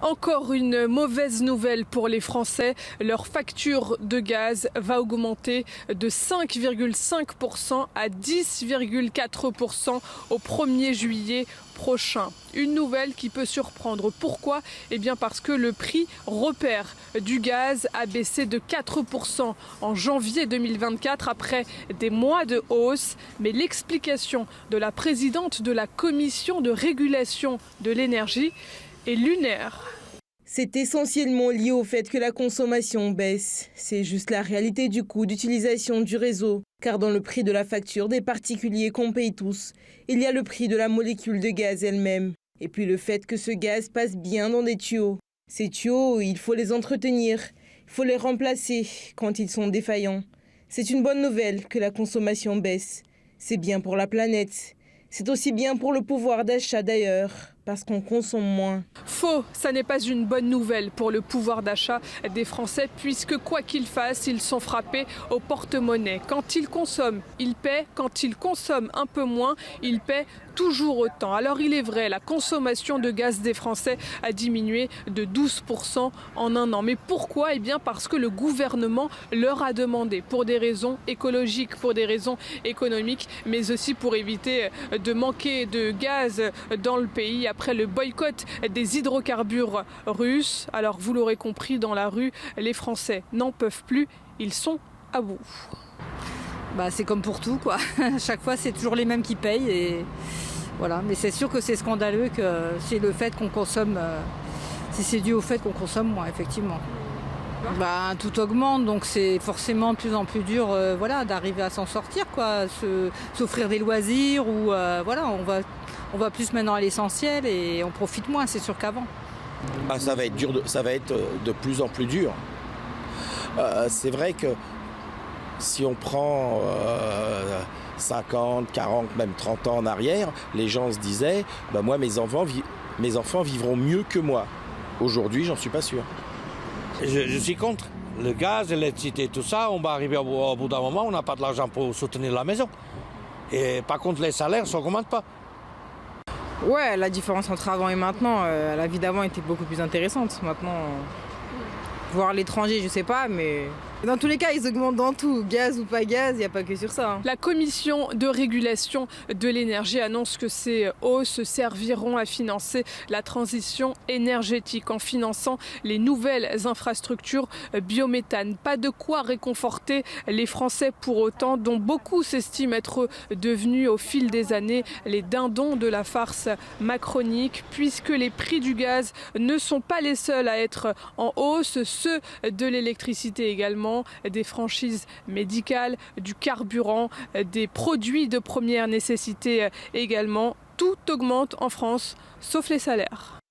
Encore une mauvaise nouvelle pour les Français. Leur facture de gaz va augmenter de 5,5% à 10,4% au 1er juillet prochain. Une nouvelle qui peut surprendre. Pourquoi ? Eh bien parce que le prix repère du gaz a baissé de 4% en janvier 2024 après des mois de hausse. Mais l'explication de la présidente de la commission de régulation de l'énergie est lunaire. C'est essentiellement lié au fait que la consommation baisse. C'est juste la réalité du coût d'utilisation du réseau. Car dans le prix de la facture des particuliers qu'on paye tous, il y a le prix de la molécule de gaz elle-même. Et puis le fait que ce gaz passe bien dans des tuyaux. Ces tuyaux, il faut les entretenir, il faut les remplacer quand ils sont défaillants. C'est une bonne nouvelle que la consommation baisse. C'est bien pour la planète. C'est aussi bien pour le pouvoir d'achat d'ailleurs, parce qu'on consomme moins. Faux, ça n'est pas une bonne nouvelle pour le pouvoir d'achat des Français, puisque quoi qu'ils fassent, ils sont frappés au porte-monnaie. Quand ils consomment, ils paient. Quand ils consomment un peu moins, ils paient toujours autant. Alors il est vrai, la consommation de gaz des Français a diminué de 12% en un an. Mais pourquoi ? Eh bien parce que le gouvernement leur a demandé, pour des raisons écologiques, pour des raisons économiques, mais aussi pour éviter de manquer de gaz dans le pays après le boycott des hydrocarbures russes. Alors vous l'aurez compris, dans la rue, les Français n'en peuvent plus, ils sont à bout. C'est comme pour tout, quoi. À chaque fois, c'est toujours les mêmes qui payent. Et voilà. Mais c'est sûr que c'est scandaleux que c'est le fait qu'on consomme. Si c'est dû au fait qu'on consomme moins, effectivement. Tout augmente, donc c'est forcément de plus en plus dur d'arriver à s'en sortir, quoi. S'offrir des loisirs ou on va plus maintenant à l'essentiel et on profite moins, c'est sûr qu'avant. Ça va être dur, ça va être de plus en plus dur. C'est vrai que si on prend 50, 40, même 30 ans en arrière, les gens se disaient moi mes enfants vivront mieux que moi. Aujourd'hui, j'en suis pas sûr. Je suis contre. Le gaz, l'électricité, tout ça, on va arriver au bout d'un moment, on n'a pas de l'argent pour soutenir la maison. Et par contre, les salaires, ça n'augmente pas. Ouais, la différence entre avant et maintenant, la vie d'avant était beaucoup plus intéressante. Maintenant, voir l'étranger, je sais pas, mais dans tous les cas, ils augmentent dans tout. Gaz ou pas gaz, il n'y a pas que sur ça. La commission de régulation de l'énergie annonce que ces hausses serviront à financer la transition énergétique en finançant les nouvelles infrastructures biométhane. Pas de quoi réconforter les Français pour autant, dont beaucoup s'estiment être devenus au fil des années les dindons de la farce macronique, puisque les prix du gaz ne sont pas les seuls à être en hausse, ceux de l'électricité également, des franchises médicales, du carburant, des produits de première nécessité également. Tout augmente en France, sauf les salaires.